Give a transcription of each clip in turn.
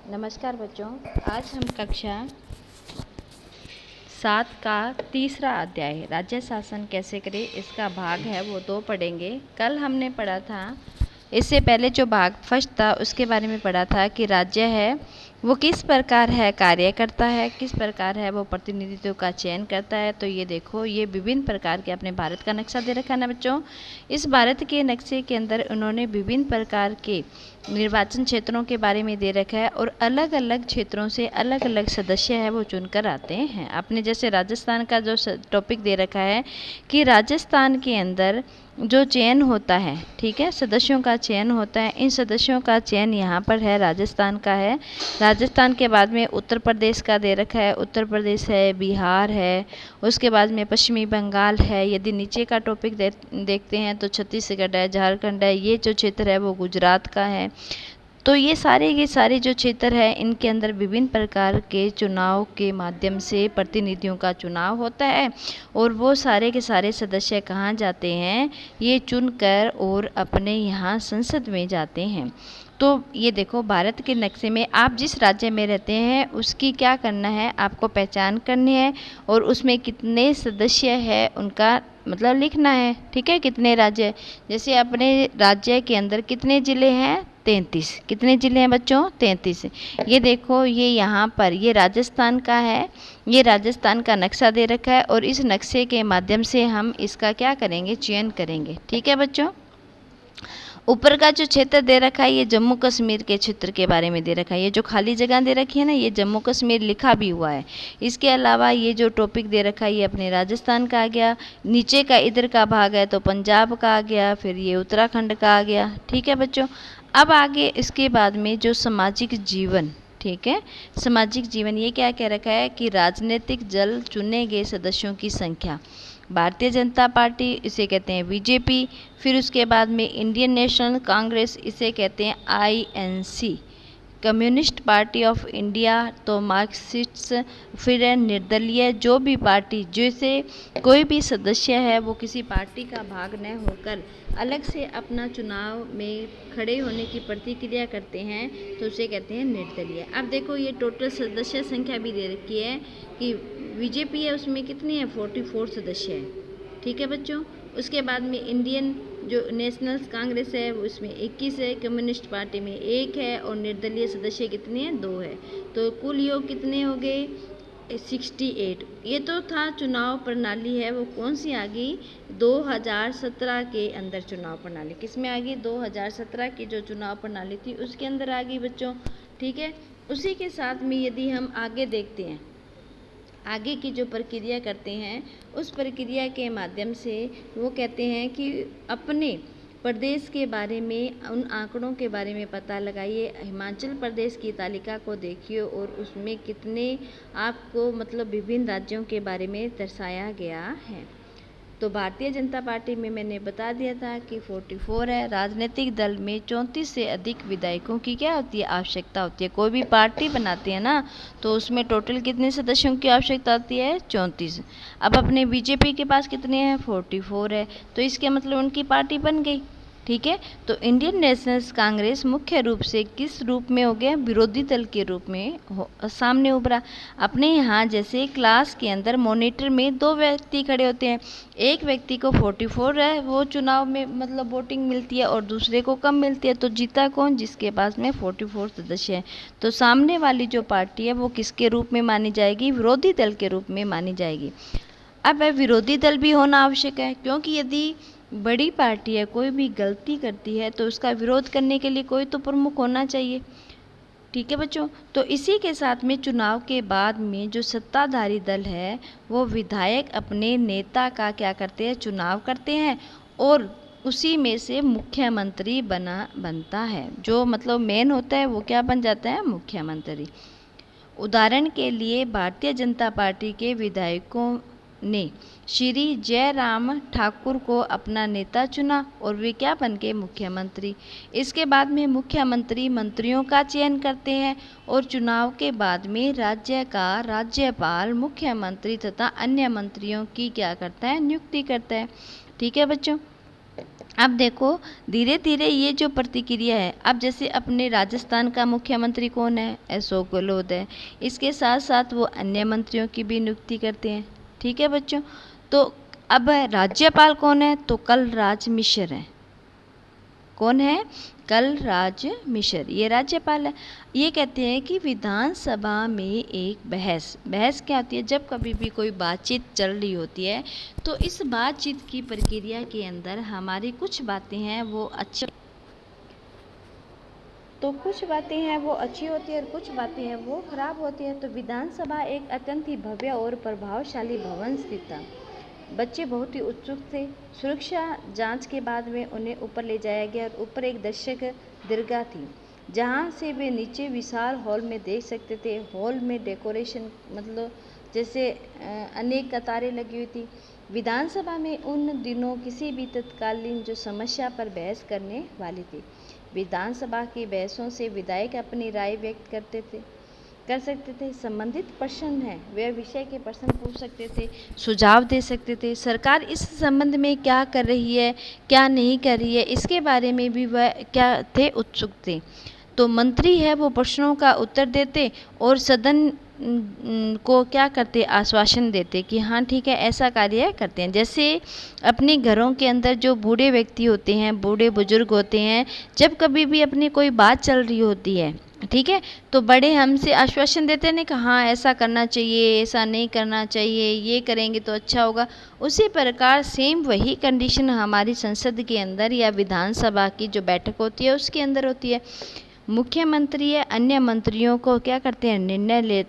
नमस्कार बच्चों। आज हम कक्षा 7 का तीसरा अध्याय राज्य शासन कैसे करें इसका भाग है वो 2 पढ़ेंगे। कल हमने पढ़ा था, इससे पहले जो भाग फर्स्ट था उसके बारे में पढ़ा था कि राज्य है वो किस प्रकार है कार्य करता है, किस प्रकार है वो प्रतिनिधित्व का चयन करता है। तो ये देखो, ये विभिन्न प्रकार के अपने भारत का नक्शा दे रखा है ना बच्चों। इस भारत के नक्शे के अंदर उन्होंने विभिन्न प्रकार के निर्वाचन क्षेत्रों के बारे में दे रखा है और अलग अलग क्षेत्रों से अलग अलग सदस्य है वो चुनकर आते हैं। आपने जैसे राजस्थान का जो टॉपिक दे रखा है कि राजस्थान के अंदर जो चयन होता है, ठीक है, सदस्यों का चयन होता है। इन सदस्यों का चयन यहाँ पर है, राजस्थान का है। राजस्थान के बाद में उत्तर प्रदेश का दे रखा है, उत्तर प्रदेश है, बिहार है, उसके बाद में पश्चिमी बंगाल है। यदि नीचे का टॉपिक देखते हैं तो छत्तीसगढ़ है, झारखंड है, ये जो क्षेत्र है वो गुजरात का है। तो ये सारे के सारे जो क्षेत्र है इनके अंदर विभिन्न प्रकार के चुनाव के माध्यम से प्रतिनिधियों का चुनाव होता है और वो सारे के सारे सदस्य कहाँ जाते हैं, ये चुनकर और अपने यहाँ संसद में जाते हैं। तो ये देखो, भारत के नक्शे में आप जिस राज्य में रहते हैं उसकी क्या करना है, आपको पहचान करनी है और उसमें कितने सदस्य हैं उनका मतलब लिखना है, ठीक है। कितने राज्य, जैसे अपने राज्य के अंदर कितने ज़िले हैं, 33। कितने ज़िले हैं बच्चों, 33। ये देखो, ये यहाँ पर ये राजस्थान का है, ये राजस्थान का नक्शा दे रखा है और इस नक्शे के माध्यम से हम इसका क्या करेंगे, चयन करेंगे, ठीक है बच्चों। ऊपर का जो क्षेत्र दे रखा है ये जम्मू कश्मीर के क्षेत्र के बारे में दे रखा है। ये जो खाली जगह दे रखी है ना, ये जम्मू कश्मीर लिखा भी हुआ है। इसके अलावा ये जो टॉपिक दे रखा है ये अपने राजस्थान का आ गया, नीचे का इधर का भाग है तो पंजाब का आ गया, फिर ये उत्तराखंड का आ गया, ठीक है बच्चों। अब आगे इसके बाद में जो सामाजिक जीवन, ठीक है, सामाजिक जीवन ये क्या कह रखा है कि राजनीतिक दल चुने गए सदस्यों की संख्या। भारतीय जनता पार्टी इसे कहते हैं बीजेपी, फिर उसके बाद में इंडियन नेशनल कांग्रेस इसे कहते हैं INC, communist party of India तो मार्क्सिस्ट, फिर है निर्दलीय। जो भी पार्टी, जैसे कोई भी सदस्य है वो किसी पार्टी का भाग न होकर अलग से अपना चुनाव में खड़े होने की प्रतिक्रिया करते हैं तो उसे कहते हैं निर्दलीय। अब देखो, ये टोटल सदस्य संख्या भी दे रखी है कि बीजेपी है उसमें कितनी है, 44 सदस्य हैं, ठीक है बच्चों। उसके बाद में इंडियन जो नेशनल कांग्रेस है उसमें 21 है, कम्युनिस्ट पार्टी में 1 है और निर्दलीय सदस्य कितने हैं, 2 है। तो कुल योग कितने हो गए, 68। ये तो था चुनाव प्रणाली है वो कौन सी आ गई, 2017 के अंदर चुनाव प्रणाली। किस में आ गई, 2017 की जो चुनाव प्रणाली थी उसके अंदर आ गई बच्चों, ठीक है। उसी के साथ में यदि हम आगे देखते हैं, आगे की जो प्रक्रिया करते हैं उस प्रक्रिया के माध्यम से वो कहते हैं कि अपने प्रदेश के बारे में, उन आंकड़ों के बारे में पता लगाइए। हिमाचल प्रदेश की तालिका को देखिए और उसमें कितने आपको मतलब विभिन्न राज्यों के बारे में दर्शाया गया है। तो भारतीय जनता पार्टी में मैंने बता दिया था कि 44 है। राजनीतिक दल में 34 से अधिक विधायकों की क्या होती है, आवश्यकता होती है। कोई भी पार्टी बनाती है ना तो उसमें टोटल कितने सदस्यों की आवश्यकता होती है, 34। अब अपने बीजेपी के पास कितने हैं, 44 है, तो इसके मतलब उनकी पार्टी बन गई, ठीक है। तो इंडियन नेशनल कांग्रेस मुख्य रूप से किस रूप में हो गया, विरोधी दल के रूप में सामने उभरा। अपने यहाँ जैसे क्लास के अंदर मॉनिटर में 2 व्यक्ति खड़े होते हैं, एक व्यक्ति को 44 है वो चुनाव में मतलब वोटिंग मिलती है और दूसरे को कम मिलती है। तो जीता कौन, जिसके पास में 44 सदस्य हैं। तो सामने वाली जो पार्टी है वो किसके रूप में मानी जाएगी, विरोधी दल के रूप में मानी जाएगी। अब विरोधी दल भी होना आवश्यक है, क्योंकि यदि बड़ी पार्टी है कोई भी गलती करती है तो उसका विरोध करने के लिए कोई तो प्रमुख होना चाहिए, ठीक है बच्चों। तो इसी के साथ में चुनाव के बाद में जो सत्ताधारी दल है वो विधायक अपने नेता का क्या करते हैं, चुनाव करते हैं और उसी में से मुख्यमंत्री बनता है। जो मतलब मेन होता है वो क्या बन जाता है, मुख्यमंत्री। उदाहरण के लिए भारतीय जनता पार्टी के विधायकों ने श्री जयराम ठाकुर को अपना नेता चुना और वे क्या बन गए, मुख्यमंत्री। इसके बाद में मुख्यमंत्री मंत्रियों का चयन करते हैं और चुनाव के बाद में राज्य का राज्यपाल मुख्यमंत्री तथा अन्य मंत्रियों की क्या करता है, नियुक्ति करता है, ठीक है बच्चों। अब देखो धीरे धीरे ये जो प्रतिक्रिया है, अब जैसे अपने राजस्थान का मुख्यमंत्री कौन है, अशोक गहलोत है। इसके साथ साथ वो अन्य मंत्रियों की भी नियुक्ति करते हैं। ठीक है बच्चों। तो अब राज्यपाल कौन है, तो कलराज मिश्र है। कौन है, कलराज मिश्र, ये राज्यपाल है। ये कहते हैं कि विधानसभा में एक बहस क्या होती है, जब कभी भी कोई बातचीत चल रही होती है तो इस बातचीत की प्रक्रिया के अंदर हमारी कुछ बातें हैं वो अच्छी, तो कुछ बातें हैं वो अच्छी होती है और कुछ बातें हैं वो खराब होती है। तो विधानसभा एक अत्यंत ही भव्य और प्रभावशाली भवन स्थित था। बच्चे बहुत ही उत्सुक थे। सुरक्षा जांच के बाद में उन्हें ऊपर ले जाया गया और ऊपर एक दर्शक दीर्घा थी जहां से वे नीचे विशाल हॉल में देख सकते थे। हॉल में डेकोरेशन मतलब जैसे अनेक कतारें लगी हुई थी। विधानसभा में उन दिनों किसी भी तत्कालीन जो समस्या पर बहस करने वाली थी। विधानसभा की बहसों से विधायक अपनी राय व्यक्त कर सकते थे। संबंधित प्रश्न है वे विषय के प्रश्न पूछ सकते थे, सुझाव दे सकते थे। सरकार इस संबंध में क्या कर रही है, क्या नहीं कर रही है, इसके बारे में भी वह क्या थे, उत्सुक थे। तो मंत्री है वो प्रश्नों का उत्तर देते और सदन को क्या करते, आश्वासन देते कि हाँ ठीक है ऐसा कार्य करते हैं। जैसे अपने घरों के अंदर जो बूढ़े व्यक्ति होते हैं, बूढ़े बुजुर्ग होते हैं, जब कभी भी अपनी कोई बात चल रही होती है, ठीक है, तो बड़े हमसे आश्वासन देते हैं कि हाँ ऐसा करना चाहिए, ऐसा नहीं करना चाहिए, ये करेंगे तो अच्छा होगा। उसी प्रकार सेम वही कंडीशन हमारी संसद के अंदर या विधानसभा की जो बैठक होती है उसके अंदर होती है। मुख्यमंत्री या अन्य मंत्रियों को क्या करते हैं,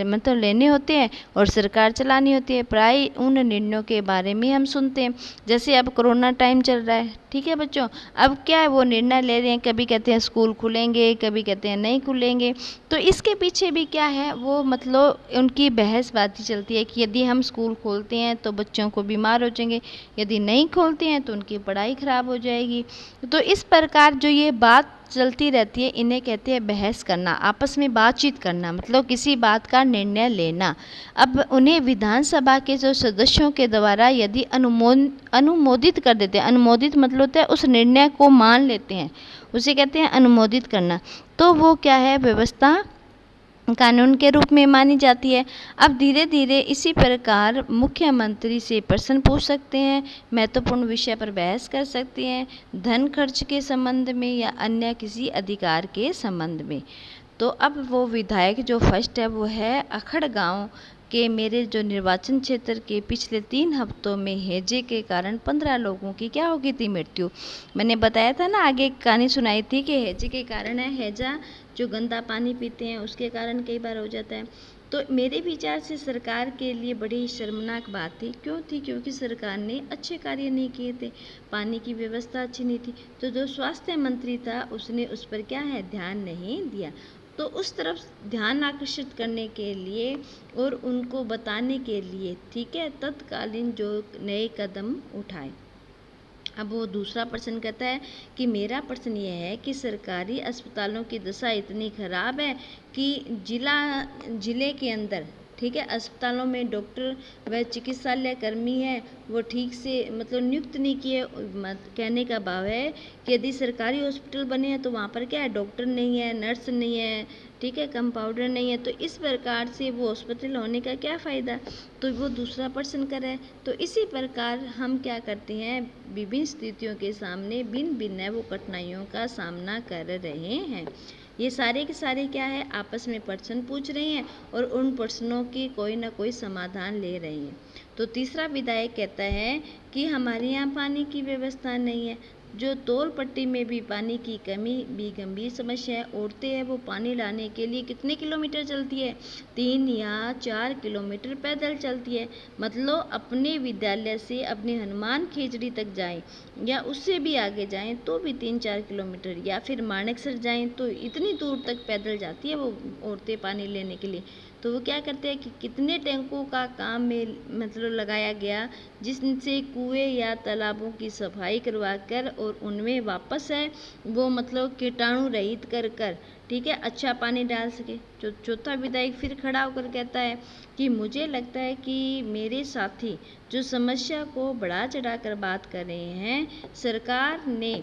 मतलब लेने होते हैं और सरकार चलानी होती है। प्राय उन निर्णयों के बारे में हम सुनते हैं। जैसे अब कोरोना टाइम चल रहा है, ठीक है बच्चों, अब क्या है वो निर्णय ले रहे हैं, कभी कहते हैं स्कूल खुलेंगे, कभी कहते हैं नहीं खुलेंगे। तो इसके पीछे भी क्या है वो मतलब उनकी बहसबाजी चलती है कि यदि हम स्कूल खोलते हैं तो बच्चों को बीमार हो जाएंगे, यदि नहीं खोलते हैं तो उनकी पढ़ाई खराब हो जाएगी। तो इस प्रकार जो ये बात चलती रहती है इन्हें कहते हैं बहस करना, आपस में बातचीत करना, मतलब किसी बात का निर्णय लेना। अब उन्हें विधानसभा के जो सदस्यों के द्वारा यदि अनुमोदित कर देते हैं, अनुमोदित मतलब होता है उस निर्णय को मान लेते हैं, उसे कहते हैं अनुमोदित करना, तो वो क्या है, व्यवस्था कानून के रूप में मानी जाती है। अब धीरे धीरे इसी प्रकार मुख्यमंत्री से प्रश्न पूछ सकते हैं, महत्वपूर्ण विषय पर बहस कर सकते हैं, धन खर्च के संबंध में या अन्य किसी अधिकार के संबंध में। तो अब वो विधायक जो फर्स्ट है वो है अखड़ गांव के मेरे जो निर्वाचन क्षेत्र के पिछले 3 हफ्तों में हैजे के कारण 15 लोगों की क्या हो गई थी, मृत्यु। मैंने बताया था ना, आगे कहानी सुनाई थी कि हैजे के कारण है, हैजा जो गंदा पानी पीते हैं उसके कारण कई बार हो जाता है। तो मेरे विचार से सरकार के लिए बड़ी शर्मनाक बात थी। क्यों थी, क्योंकि सरकार ने अच्छे कार्य नहीं किए थे, पानी की व्यवस्था अच्छी नहीं थी। तो जो स्वास्थ्य मंत्री था उसने उस पर क्या है, ध्यान नहीं दिया। तो उस तरफ ध्यान आकर्षित करने के लिए और उनको बताने के लिए, ठीक है, तत्कालीन जो नए कदम उठाए। अब वो दूसरा प्रश्न कहता है कि मेरा प्रश्न ये है कि सरकारी अस्पतालों की दशा इतनी खराब है कि जिले के अंदर, ठीक है, अस्पतालों में डॉक्टर व चिकित्सालय कर्मी हैं वो ठीक से मतलब नियुक्त नहीं किए। कहने का भाव है कि यदि सरकारी हॉस्पिटल बने हैं तो वहाँ पर क्या है, डॉक्टर नहीं है, नर्स नहीं है, ठीक है, कंपाउंडर नहीं है। तो इस प्रकार से वो हॉस्पिटल होने का क्या फ़ायदा, तो वो दूसरा प्रश्न करे। तो इसी प्रकार हम क्या करते हैं, विभिन्न स्थितियों के सामने भिन्न भिन्न वो कठिनाइयों का सामना कर रहे हैं। ये सारे के सारे क्या है, आपस में प्रश्न पूछ रहे हैं और उन प्रश्नों की कोई ना कोई समाधान ले रहे हैं। तो तीसरा विधायक कहता है कि हमारे यहाँ पानी की व्यवस्था नहीं है, जो तोल पट्टी में भी पानी की कमी भी गंभीर समस्या है। औरतें हैं वो पानी लाने के लिए कितने किलोमीटर चलती है, 3 या 4 किलोमीटर पैदल चलती है। मतलब अपने विद्यालय से अपने हनुमान खींचड़ी तक जाएं या उससे भी आगे जाएं तो भी 3-4 किलोमीटर, या फिर मानेकसर जाएं तो इतनी दूर तक पैदल जाती है वो औरतें पानी लेने के लिए। तो वो क्या करते हैं कि कितने टैंकों का काम में मतलब लगाया गया, जिनसे कुएं या तालाबों की सफाई करवा कर और उनमें वापस है वो मतलब कीटाणु रहित कर कर, ठीक है, अच्छा पानी डाल सके। जो चौथा विधायक फिर खड़ा होकर कहता है कि मुझे लगता है कि मेरे साथी जो समस्या को बढ़ा चढ़ाकर बात कर रहे हैं, सरकार ने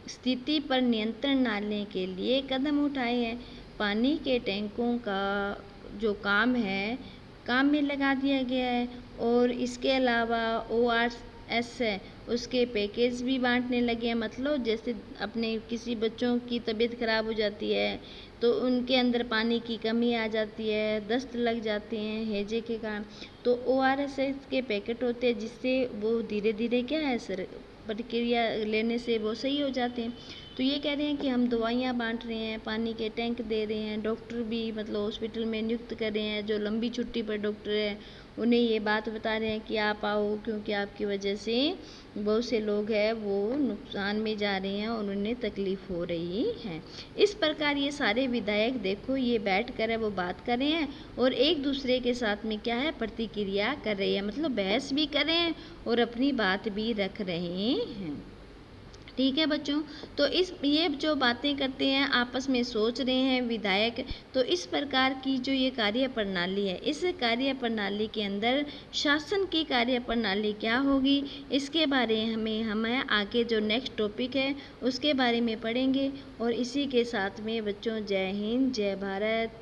स्थिति पर नियंत्रण डालने के लिए कदम उठाए हैं। पानी के टैंकों का जो काम है काम में लगा दिया गया है, और इसके अलावा ORS है उसके पैकेज भी बांटने लगे हैं। मतलब जैसे अपने किसी बच्चों की तबीयत खराब हो जाती है तो उनके अंदर पानी की कमी आ जाती है, दस्त लग जाते हैं हैजे के कारण, तो ORS के पैकेट होते हैं जिससे वो धीरे धीरे क्या है सर प्रतिक्रिया लेने से वो सही हो जाते हैं। तो ये कह रहे हैं कि हम दवाइयाँ बांट रहे हैं, पानी के टैंक दे रहे हैं, डॉक्टर भी मतलब हॉस्पिटल में नियुक्त कर रहे हैं, जो लंबी छुट्टी पर डॉक्टर है उन्हें ये बात बता रहे हैं कि आप आओ, क्योंकि आपकी वजह से बहुत से लोग हैं वो नुकसान में जा रहे हैं और उन्हें तकलीफ़ हो रही है। इस प्रकार ये सारे विधायक देखो ये बैठ कर है वो बात कर रहे हैं और एक दूसरे के साथ में क्या है प्रतिक्रिया कर रहे हैं, मतलब बहस भी कर रहे हैं और अपनी बात भी रख रहे हैं। ठीक है बच्चों, तो इस ये जो बातें करते हैं आपस में सोच रहे हैं विधायक, तो इस प्रकार की जो ये कार्य प्रणाली है, इस कार्य प्रणाली के अंदर शासन की कार्य प्रणाली क्या होगी इसके बारे में हमें आगे जो नेक्स्ट टॉपिक है उसके बारे में पढ़ेंगे। और इसी के साथ में बच्चों जय हिंद, जय भारत,